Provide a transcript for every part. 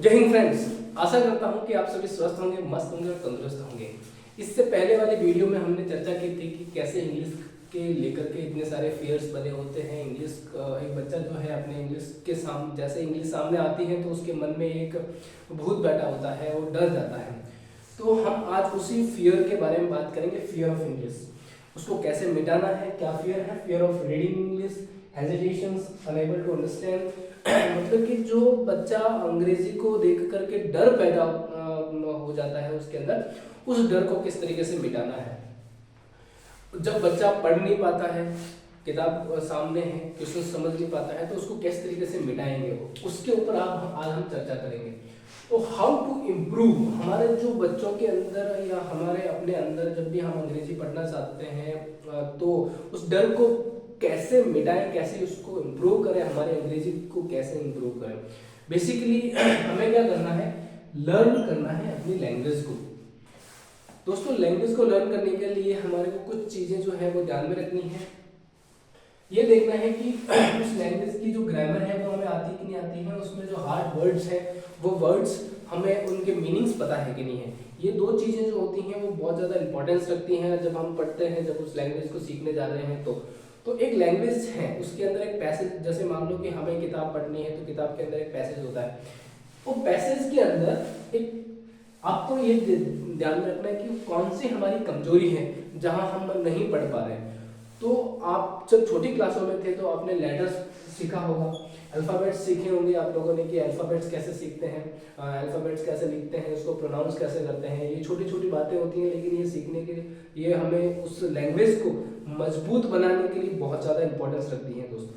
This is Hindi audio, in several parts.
जय हिंद फ्रेंड्स। आशा करता हूं कि आप सभी स्वस्थ होंगे, मस्त होंगे और तंदुरुस्त होंगे। इससे पहले वाली वीडियो में हमने चर्चा की थी कि कैसे इंग्लिश के लेकर के इतने सारे फियर्स बने होते हैं। इंग्लिश एक बच्चा जो है अपने इंग्लिश के सामने, जैसे इंग्लिश सामने आती है तो उसके मन में एक भूत बैठा होता है, वो डर जाता है। तो हम आज उसी फियर के बारे में बात करेंगे, फियर ऑफ इंग्लिश। उसको कैसे मिटाना है, क्या फियर है, fear of reading English, hesitations, unable to understand. मतलब कि जो बच्चा अंग्रेजी को देख करके डर पैदा हो जाता है उसके अंदर, उस डर को किस तरीके से मिटाना है। जब बच्चा पढ़ नहीं पाता है, किताब सामने है, क्वेश्चन समझ नहीं पाता है, तो उसको किस तरीके से मिटाएंगे वो, उसके ऊपर आज हम चर्चा करेंगे। तो हाउ टू इम्प्रूव हमारे जो बच्चों के अंदर या हमारे अपने अंदर, जब भी हम अंग्रेजी पढ़ना चाहते हैं तो उस डर को कैसे मिटाएं, कैसे उसको इम्प्रूव करें, हमारे अंग्रेजी को कैसे इम्प्रूव करें। बेसिकली हमें क्या करना है, लर्न करना है अपनी लैंग्वेज को। दोस्तों, लैंग्वेज को लर्न करने के लिए हमारे को कुछ चीज़ें जो है वो ध्यान में रखनी है। ये देखना है कि उस लैंग्वेज की जो ग्रामर है वो हमें आती कि नहीं आती है, उसमें जो हार्ड वर्ड्स हैं वो वर्ड्स हमें उनके मीनिंग्स पता है कि नहीं है। ये दो चीज़ें जो होती हैं वो बहुत ज़्यादा इंपॉर्टेंस रखती हैं जब हम पढ़ते हैं, जब उस लैंग्वेज को सीखने जा रहे हैं। तो एक लैंग्वेज है, उसके अंदर एक पैसेज, जैसे मान लो कि हमें किताब पढ़नी है तो किताब के अंदर एक पैसेज होता है। वो पैसेज के अंदर एक आपको ये ध्यान में रखना है कि कौन सी हमारी कमजोरी है जहां हम नहीं पढ़ पा रहे हैं। तो आप जब छोटी क्लासों में थे तो आपने लेटर्स सीखा होगा, अल्फ़ाबेट्स सीखे होंगे आप लोगों ने कि अल्फ़ाबेट्स कैसे सीखते हैं, अल्फ़ाबेट्स कैसे लिखते हैं, उसको प्रोनाउंस कैसे करते हैं। ये छोटी छोटी बातें होती हैं, लेकिन ये सीखने के लिए, ये हमें उस लैंग्वेज को मजबूत बनाने के लिए बहुत ज़्यादा इंपॉर्टेंस रखती है दोस्तों।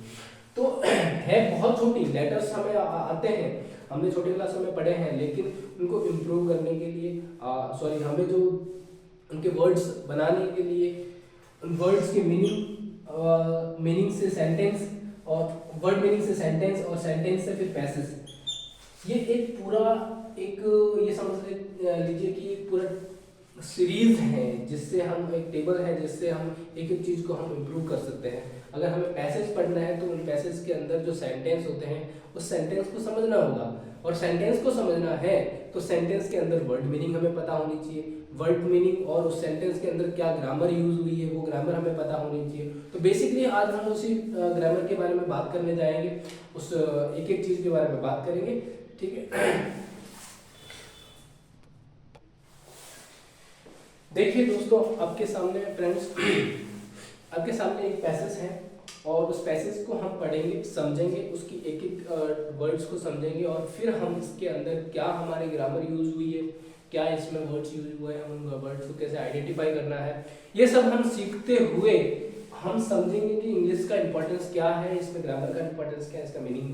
तो है बहुत छोटी, लेटर्स हमें आते हैं, हमने छोटे क्लासों में पढ़े हैं, लेकिन उनको इम्प्रूव करने के लिए हमें जो उनके वर्ड्स बनाने के लिए, उन वर्ड्स के मीनिंग से सेंटेंस, और वर्ड मीनिंग से सेंटेंस, और सेंटेंस से फिर पैसेज, ये एक पूरा एक ये समझ लीजिए कि एक पूरा सीरीज है, जिससे हम एक टेबल है जिससे हम एक एक चीज़ को हम इम्प्रूव कर सकते हैं। अगर हमें पैसेज पढ़ना है तो उन पैसेज के अंदर जो सेंटेंस होते हैं उस सेंटेंस को समझना होगा, और सेंटेंस को समझना है तो सेंटेंस के अंदर वर्ड मीनिंग हमें पता होनी चाहिए। वर्ड मीनिंग और उस सेंटेंस के अंदर क्या ग्रामर यूज हुई है वो ग्रामर हमें पता होनी चाहिए। तो बेसिकली आज हम उसी ग्रामर के बारे में बात करने जाएंगे, उस एक एक चीज़ के बारे में बात करेंगे, ठीक है। देखिए दोस्तों, आपके सामने फ्रेंड्स आपके सामने एक पैसेज है, और उस पैसेज को हम पढ़ेंगे, समझेंगे, उसकी एक एक वर्ड्स को समझेंगे, और फिर हम इसके अंदर क्या हमारी ग्रामर यूज हुई है, क्या इसमें वर्ड्स यूज हुए हैं, उन वर्ड्स को कैसे आइडेंटिफाई करना है, ये सब हम सीखते हुए हम समझेंगे कि इंग्लिश का इंपॉर्टेंस क्या है, इसमें ग्रामर का इंपॉर्टेंस क्या है, इसका मीनिंग,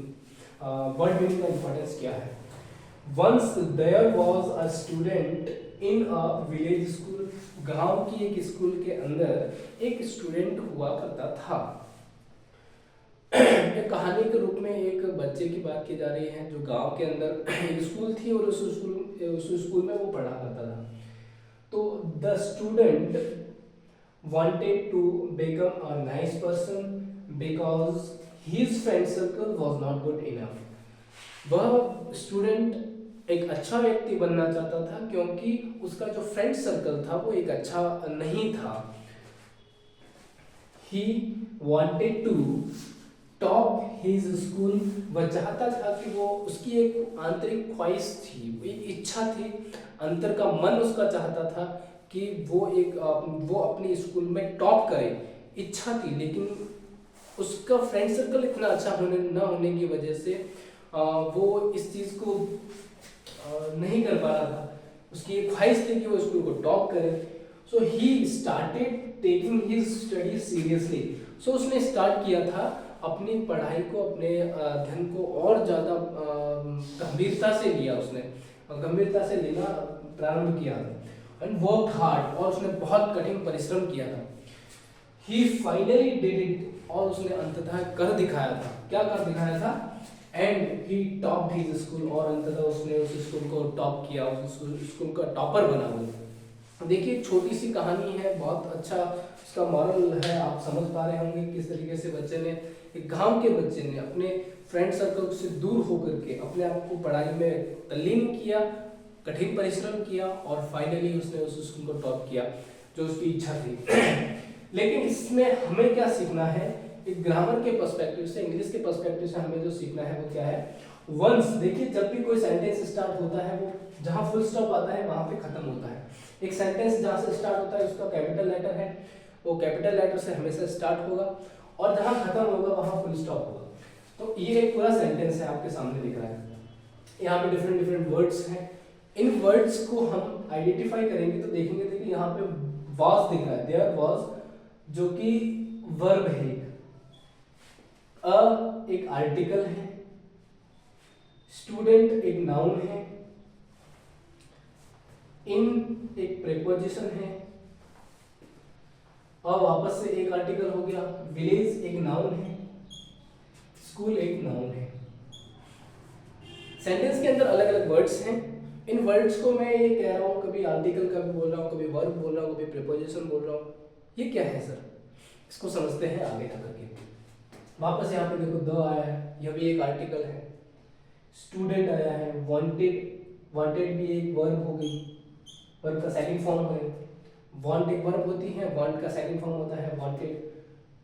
वर्ड मीनिंग का इंपॉर्टेंस क्या है। Once there was a student in a village school. गांव की एक स्कूल के अंदर एक स्टूडेंट हुआ करता था। एक कहानी के रूप में एक बच्चे की बात की जा रही है जो गांव के अंदर एक स्कूल थी, और उस स्कूल में वो पढ़ा करता था। तो the student wanted to become a nice person because his friend circle was not good enough. वह स्टूडेंट एक अच्छा व्यक्ति बनना चाहता था क्योंकि उसका जो फ्रेंड सर्कल था वो एक अच्छा नहीं था। He wanted to top his school. वह चाहता था कि वो, उसकी एक आंतरिक ख्वाहिश थी, एक इच्छा थी, अंतर का मन उसका चाहता था कि वो अपनी स्कूल में टॉप करे, इच्छा थी। लेकिन उसका फ्रेंड सर्कल इतना अच्छा ना होने की वजह से वो इस चीज़ को नहीं कर पा रहा था। उसकी एक ख्वाहिश थी कि वो स्कूल को टॉप करे। So he started taking his studies seriously. So उसने स्टार्ट किया था अपनी पढ़ाई को, अपने अध्ययन को और ज़्यादा गंभीरता से लिया, उसने गंभीरता से लेना प्रारंभ किया, एंड वर्क हार्ड, और उसने बहुत कठिन परिश्रम किया था। ही फाइनली डिड इट, और उसने अंततः कर दिखाया था। क्या कर दिखाया था? And he topped his school, और अंततः उसने उस स्कूल को टॉप किया, उस स्कूल का टॉपर बना वो। देखिए, छोटी सी कहानी है, बहुत अच्छा इसका मॉरल है, आप समझ पा रहे होंगे किस तरीके से बच्चे ने एक गांव के बच्चे ने अपने फ्रेंड सर्कल से दूर होकर के अपने आप को पढ़ाई में तल्लीन किया, कठिन परिश्रम किया और फाइनली उसने उस स्कूल को टॉप किया जो उसकी इच्छा थी। लेकिन इसमें हमें क्या सीखना है, एक ग्रामर के पर्सपेक्टिव से, इंग्लिश के पर्सपेक्टिव से हमें जो सीखना है वो क्या है, वंस। देखिए जब भी कोई सेंटेंस स्टार्ट होता है वो जहाँ फुल स्टॉप आता है वहां पे खत्म होता है। एक सेंटेंस जहाँ से स्टार्ट होता है उसका कैपिटल लेटर है, वो कैपिटल लेटर से हमेशा स्टार्ट होगा और जहाँ खत्म होगा वहां फुल स्टॉप होगा। तो ये एक पूरा सेंटेंस है आपके सामने दिख रहा है, यहाँ पे डिफरेंट डिफरेंट वर्ड्स हैं। इन वर्ड्स को हम आइडेंटिफाई करेंगे तो देखेंगे, देखिए यहाँ पे वाज दिख रहा है, देयर वाज जो कि वर्ब है, एक आर्टिकल है, स्टूडेंट एक नाउन है, इन एक प्रीपोजिशन है, और वापस से एक आर्टिकल हो गया, विलेज एक नाउन है, स्कूल एक नाउन है। सेंटेंस के अंदर अलग अलग वर्ड्स हैं। इन वर्ड्स को मैं ये कह रहा हूँ, कभी आर्टिकल का भी बोल रहा हूँ, कभी वर्ब बोल रहा हूँ, कभी प्रीपोजिशन बोल रहा हूँ। ये क्या है सर, इसको समझते हैं आगे जाकर के। वापस यहाँ पे देखो द आया है, यह भी एक आर्टिकल है, स्टूडेंट आया है, वांटेड, वांटेड भी एक वर्ब हो गई, वर्ब का सेकंड फॉर्म है, वांट एक वर्ब होती है, वांट का सेकंड फॉर्म होता है wanted.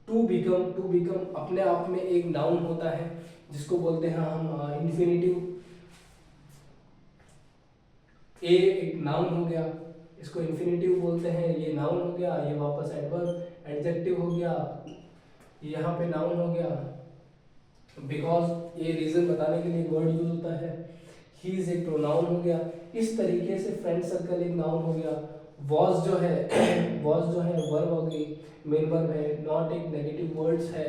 To become, to become अपने आप में एक नाउन होता है जिसको बोलते हैं हम इन्फिनिटिव। ए एक नाउन हो गया, इसको इन्फिनिटिव बोलते हैं, ये नाउन हो गया, ये वापस एडवर्ब, एडजेक्टिव हो गया, यहाँ पे नाउन हो गया, बिकॉज ये रीजन बताने के लिए वर्ड यूज होता है, ही इज एक प्रोनाउन हो गया। इस तरीके से फ्रेंड सर्कल एक नाउन हो गया, वॉज जो है वॉज जो है वर्ब हो गई, मेन वर्ब है, नॉट एक नेगेटिव वर्ड्स है,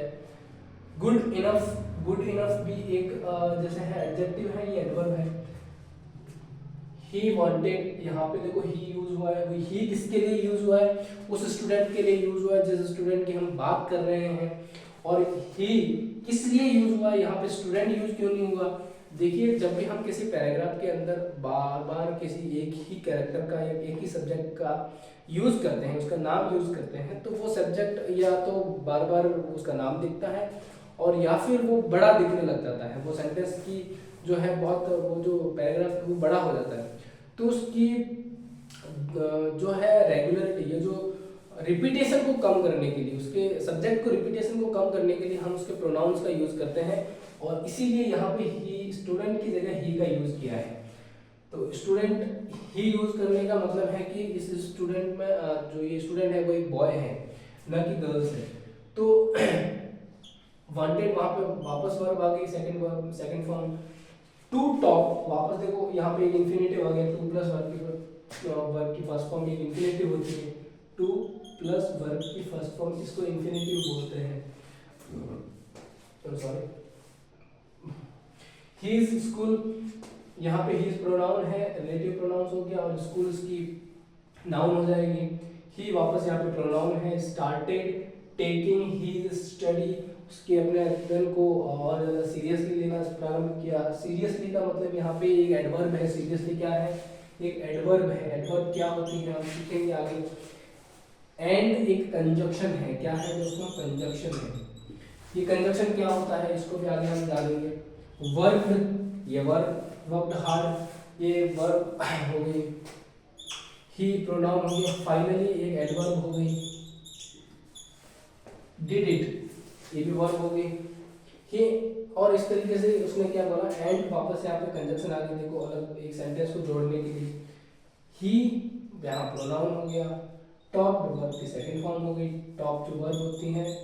गुड इनफ, गुड इनफ भी एक जैसे है एडजेक्टिव है, ये एडवर्ब है। ही वांटेड, यहाँ पे देखो ही यूज हुआ है, ही किसके लिए यूज हुआ है, उस स्टूडेंट के लिए यूज हुआ है जिस स्टूडेंट की हम बात कर रहे हैं। और ही किस लिए यूज हुआ है, यहाँ पे स्टूडेंट यूज क्यों नहीं हुआ। देखिए जब भी हम किसी पैराग्राफ के अंदर बार बार किसी एक ही कैरेक्टर का या एक ही सब्जेक्ट का यूज करते हैं, उसका नाम यूज करते हैं, तो वो सब्जेक्ट या तो बार बार उसका नाम दिखता है और या फिर वो बड़ा दिखने लग जाता है, वो सेंटेंस की जो है बहुत, वो जो पैराग्राफ वो बड़ा हो जाता है। तो उसकी जो है रेगुलरिटी, ये जो रिपीटेशन को कम करने के लिए, उसके सब्जेक्ट को रिपीटेशन को कम करने के लिए हम उसके प्रोनाउंस का यूज करते हैं, और इसीलिए यहाँ पे ही स्टूडेंट की जगह ही का यूज किया है। तो स्टूडेंट ही यूज करने का मतलब है कि इस स्टूडेंट में जो ये स्टूडेंट है वो एक बॉय है, न कि गर्ल्स है। तो वांटेड वहाँ पे वापस वर्ब आ गई, second verb, second form. To top, वापस देखो यहाँ पे एक इन्फिनेटिव आ गया, टू प्लस वर्ब की फर्स्ट फॉर्म एक इन्फिनेटिव होती है, टू प्लस वर्ब की फर्स्ट फॉर्म, इसको इन्फिनेटिव बोलते हैं, सॉरी। ही इज स्कूल, यहाँ पे ही इज प्रोनाउन है, रिलेटिव प्रोनाउंस हो गया, और स्कूल्स की नाउन हो जाएगी। ही वापस यहाँ पे प्रोनाउन है, स्टार्टेड टेकिंग ही स्टडी, उसके अपने अध्ययन को और सीरियसली लेना प्रारंभ किया। सीरियसली का मतलब यहाँ पे एक एडवर्ब है, सीरियसली क्या है, एक एडवर्ब है। एडवर्ब क्या होती है हम सीखेंगे आगे। एंड एक कंजक्शन है, क्या है दोस्तों, कंजक्शन है। ये कंजक्शन क्या होता है इसको भी आगे हम जानेंगे। वर्क, ये वर्क, वर्कड हार्ड, ये वर्ब हो गई। ही प्रोनाउन हो गया। फाइनली एक एडवर्ब हो गई, डिड इट, ये भी वर्ब हो गई। ही, और इस तरीके से उसने क्या बोला, एंड वापस यहाँ पे कंजक्शन आ गई, देखो अलग एक सेंटेंस को जोड़ने के लिए। ही यहाँ प्रोनाउन हो गया, टॉप वर्ब की सेकंड फॉर्म हो गई। टॉप जो वर्ब होती है,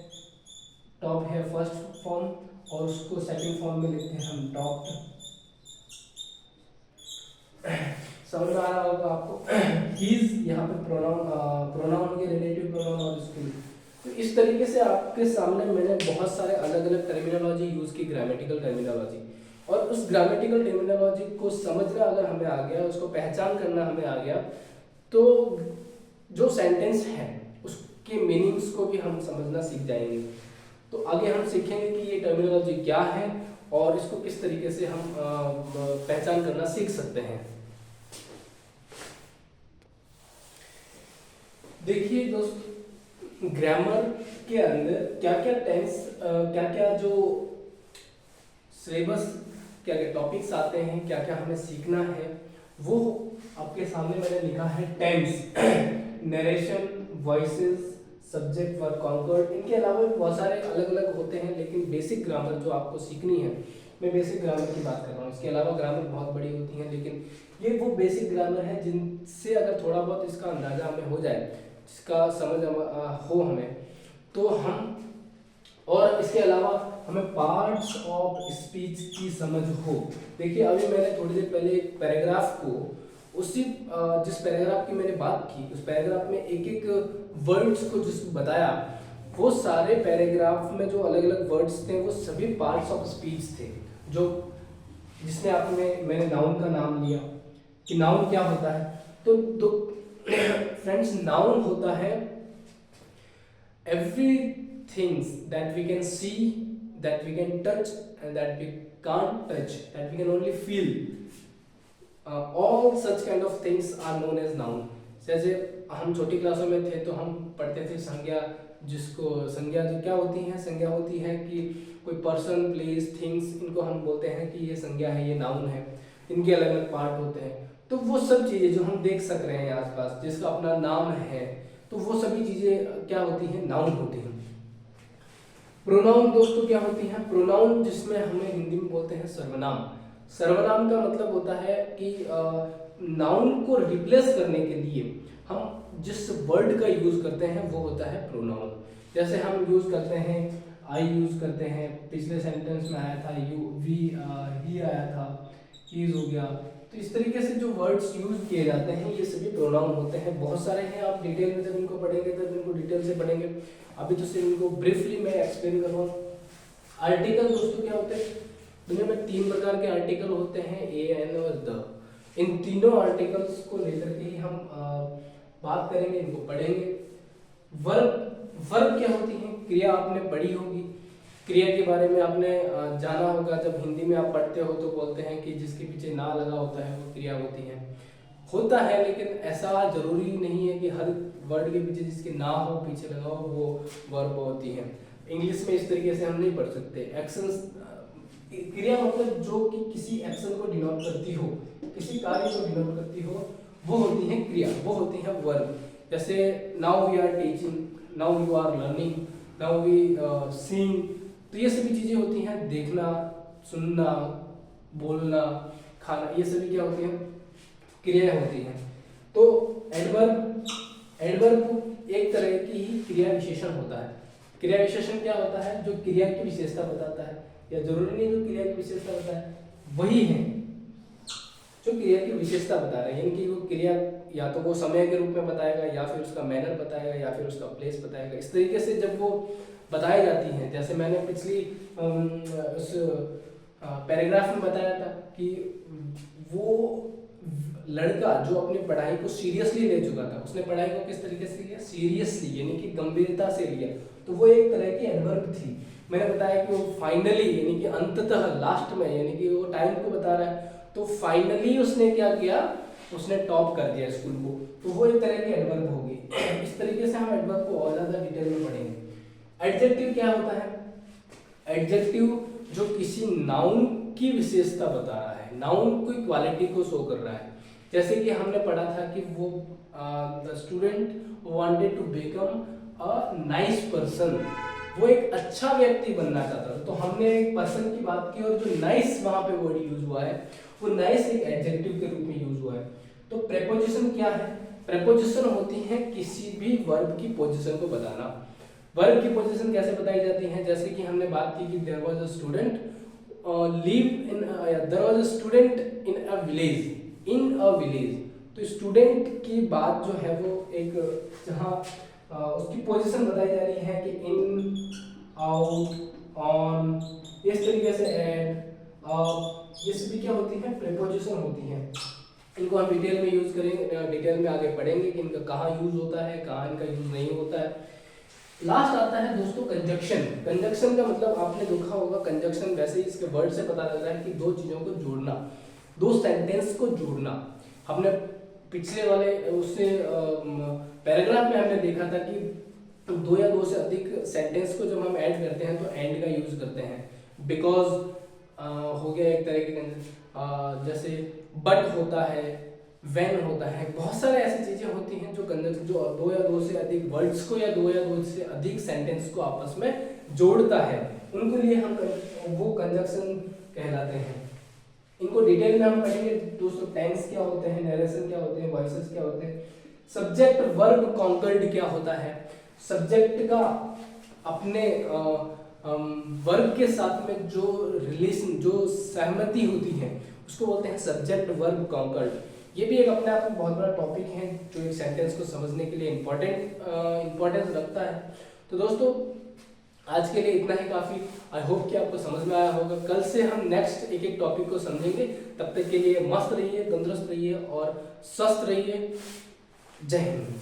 टॉप है फर्स्ट फॉर्म और उसको सेकंड फॉर्म में लिखते हैं हम टॉप्ड। समझ में आ रहा होगा आपको। हीज यहाँ पे प्रोनाउन हो गया, रिलेटिव प्रोनाउन और स्कूल। तो इस तरीके से आपके सामने मैंने बहुत सारे अलग अलग टर्मिनोलॉजी यूज की, ग्रामेटिकल टर्मिनोलॉजी, और उस ग्रामेटिकल टर्मिनोलॉजी को समझना अगर हमें आ गया, उसको पहचान करना हमें आ गया, तो जो सेंटेंस है उसके मीनिंग्स को भी हम समझना सीख जाएंगे। तो आगे हम सीखेंगे कि ये टर्मिनोलॉजी क्या है और इसको किस तरीके से हम पहचान करना सीख सकते हैं। देखिए दोस्त, ग्रामर के अंदर क्या क्या टेंस, क्या क्या जो सिलेबस, क्या क्या टॉपिक्स आते हैं, क्या क्या हमें सीखना है, वो आपके सामने मैंने लिखा है। Tense, narration, voices, subject, verb, concord, इनके अलावा भी बहुत सारे अलग अलग होते हैं, लेकिन बेसिक ग्रामर जो आपको सीखनी है, मैं बेसिक ग्रामर की बात कर रहा हूँ। इसके अलावा ग्रामर बहुत बड़ी होती है, लेकिन ये वो बेसिक ग्रामर है जिनसे अगर थोड़ा बहुत इसका अंदाजा हमें हो जाए, जिसका समझ हो हमें, तो हम, और इसके अलावा हमें पार्ट्स ऑफ स्पीच की समझ हो। देखिए अभी मैंने थोड़ी देर पहले एक पैराग्राफ को, उसी जिस पैराग्राफ की मैंने बात की, उस पैराग्राफ में एक एक वर्ड्स को जिस बताया, वो सारे पैराग्राफ में जो अलग अलग वर्ड्स थे वो सभी पार्ट्स ऑफ स्पीच थे। जो जिसमें आपने मैंने नाउन का नाम लिया कि नाउन क्या होता है, तो फ्रेंड्स नाउन होता है everything that we can see, that we can touch and that we can't touch, that we can only feel, all such kind of things are known as noun। जैसे हम छोटी क्लासों में थे तो हम पढ़ते थे संज्ञा, जिसको संज्ञा जो क्या होती है, संज्ञा होती है कि कोई पर्सन, प्लेस, थिंग्स, इनको हम बोलते हैं कि ये संज्ञा है, ये नाउन है, इनके अलग अलग पार्ट होते हैं। तो वो सब चीज़ें जो हम देख सक रहे हैं आसपास, जिसका अपना नाम है, तो वो सभी चीजें क्या होती हैं, नाउन होती हैं। प्रोनाउन दोस्तों क्या होती हैं? प्रोनाउन जिसमें हमें हिंदी में बोलते हैं सर्वनाम। सर्वनाम का मतलब होता है कि नाउन को रिप्लेस करने के लिए हम जिस वर्ड का यूज करते हैं वो होता है प्रोनाउन। जैसे हम यूज करते हैं आई, यूज करते हैं, पिछले सेंटेंस में आया था यू, वी, ही आया था, हीज हो गया। तो इस तरीके से जो वर्ड्स यूज किए जाते हैं ये सभी प्रोनाउन होते हैं। बहुत सारे हैं, आप डिटेल में जब इनको पढ़ेंगे तब इनको डिटेल से पढ़ेंगे। अभी तो सिर्फ इनको ब्रीफली मैं एक्सप्लेन कर रहा हूँ। आर्टिकल दोस्तों क्या होते हैं? दुनिया में 3 प्रकार के आर्टिकल होते हैं, ए, एन और द। इन तीनों आर्टिकल्स को लेकर के ही हम बात करेंगे, इनको पढ़ेंगे। वर्ब, वर्ब क्या होती है? क्रिया आपने पढ़ी होगी, क्रिया के बारे में आपने जाना होगा। जब हिंदी में आप पढ़ते हो तो बोलते हैं कि जिसके पीछे ना लगा होता है वो क्रिया होती है, होता है, लेकिन ऐसा जरूरी नहीं है कि हर वर्ड के पीछे जिसके ना हो, पीछे लगा हो, वो वर्ब होती है। इंग्लिश में इस तरीके से हम नहीं पढ़ सकते। एक्शंस, क्रिया मतलब जो कि किसी एक्शन को डिनोट करती हो, किसी कार्य को डिनोट करती हो, वो होती है क्रिया, वो होती है वर्ब। जैसे now we are teaching, now you are learning, now we seeing. तो ये सभी चीजें होती हैं, देखना, सुनना, बोलना, खाना, ये सभी क्या होती हैं? क्रियाएं होती हैं। तो एडवर्ब, एडवर्ब एक तरह की ही क्रिया विशेषण होता है। क्रिया विशेषण क्या होता है? जो क्रिया की विशेषता बताता है, या जरूरी नहीं जो क्रिया की विशेषता बताता है, वही है जो क्रिया की विशेषता बता रहे हैं। यानी कि वो क्रिया या तो वो समय के रूप में बताएगा, या फिर उसका मैनर बताएगा, या फिर उसका प्लेस बताएगा। इस तरीके से जब वो बताई जाती हैं, जैसे मैंने पिछली उस पैराग्राफ में बताया था कि वो लड़का जो अपनी पढ़ाई को सीरियसली ले चुका था, उसने पढ़ाई को किस तरीके से लिया? सीरियसली, यानी कि गंभीरता से लिया। तो वो एक तरह की एडवर्ब थी। मैंने बताया कि वो फाइनली, यानी कि अंततः, लास्ट में, यानी कि वो टाइम को बता रहा है, तो फाइनली उसने क्या किया? उसने टॉप कर दिया स्कूल को, तो वो एक तरह की एडवर्ब होगी। इस तरीके से हम एडवर्ब को और ज्यादा डिटेल में पढ़ेंगे। एडजेक्टिव क्या होता है? एडजेक्टिव जो किसी नाउन की विशेषता बता रहा है, नाउन की क्वालिटी को शो कर रहा है। जैसे कि हमने पढ़ा था कि वो the student wanted to become a nice person, वो एक अच्छा व्यक्ति बनना चाहता था। तो हमने एक पर्सन की बात की, और जो नाइस वहां पे वर्ड यूज हुआ है, वो नाइस एक एडजेक्टिव के रूप में यूज हुआ है। तो प्रेपोजिशन क्या है? प्रेपोजिशन होती है किसी भी वर्ब की पोजीशन को बताना। वर्ब की पोजीशन कैसे बताई जाती है? जैसे कि हमने बात की कि there was a student live in, there was a student in a village, in a village. तो स्टूडेंट की बात जो है वो एक, जहाँ उसकी पोजीशन बताई जा रही है कि इन, आउट, ऑन, इस तरीके से एड, ये सभी क्या होती है? प्रेपोजिशन होती हैं। इनको हम डिटेल में यूज करेंगे, डिटेल में आगे पढ़ेंगे कि इनका कहाँ यूज होता है, कहाँ इनका यूज नहीं होता है। लास्ट आता है दोस्तों कंजक्शन। कंजक्शन का मतलब आपने देखा होगा, कंजक्शन वैसे ही इसके वर्ड से पता लगता है कि दो चीजों को जोड़ना, दो सेंटेंस को जोड़ना। हमने पिछले वाले उससे पैराग्राफ में हमने देखा था कि दो या दो से अधिक सेंटेंस को जब हम ऐड करते हैं तो एंड का यूज करते हैं। बिकॉज हो गया एक तरह के जैसे बट होता है, व्हेन होता है, बहुत सारे ऐसी चीजें होती हैं जो जो दो या दो से अधिक वर्ड्स को या दो से अधिक सेंटेंस को आपस में जोड़ता है, उनके लिए हम वो कंजक्शन कहलाते हैं। इनको डिटेल में हम पढ़ेंगे दोस्तों। टेंस क्या होते हैं, नरेशन क्या होते हैं, वॉइसेस क्या होते हैं, सब्जेक्ट वर्ब कॉन्कर्ड क्या होता है, सब्जेक्ट का अपने वर्ब के साथ में जो रिलेशन, जो सहमति होती है उसको बोलते हैं सब्जेक्ट वर्ब कॉन्कर्ड। ये भी एक अपने आप में बहुत बड़ा टॉपिक है जो एक सेंटेंस को समझने के लिए इम्पोर्टेंस रखता है। तो दोस्तों आज के लिए इतना ही काफ़ी। आई होप कि आपको समझ में आया होगा। कल से हम नेक्स्ट एक एक टॉपिक को समझेंगे। तब तक के लिए मस्त रहिए, तंदुरुस्त रहिए और स्वस्थ रहिए। जय हिंद।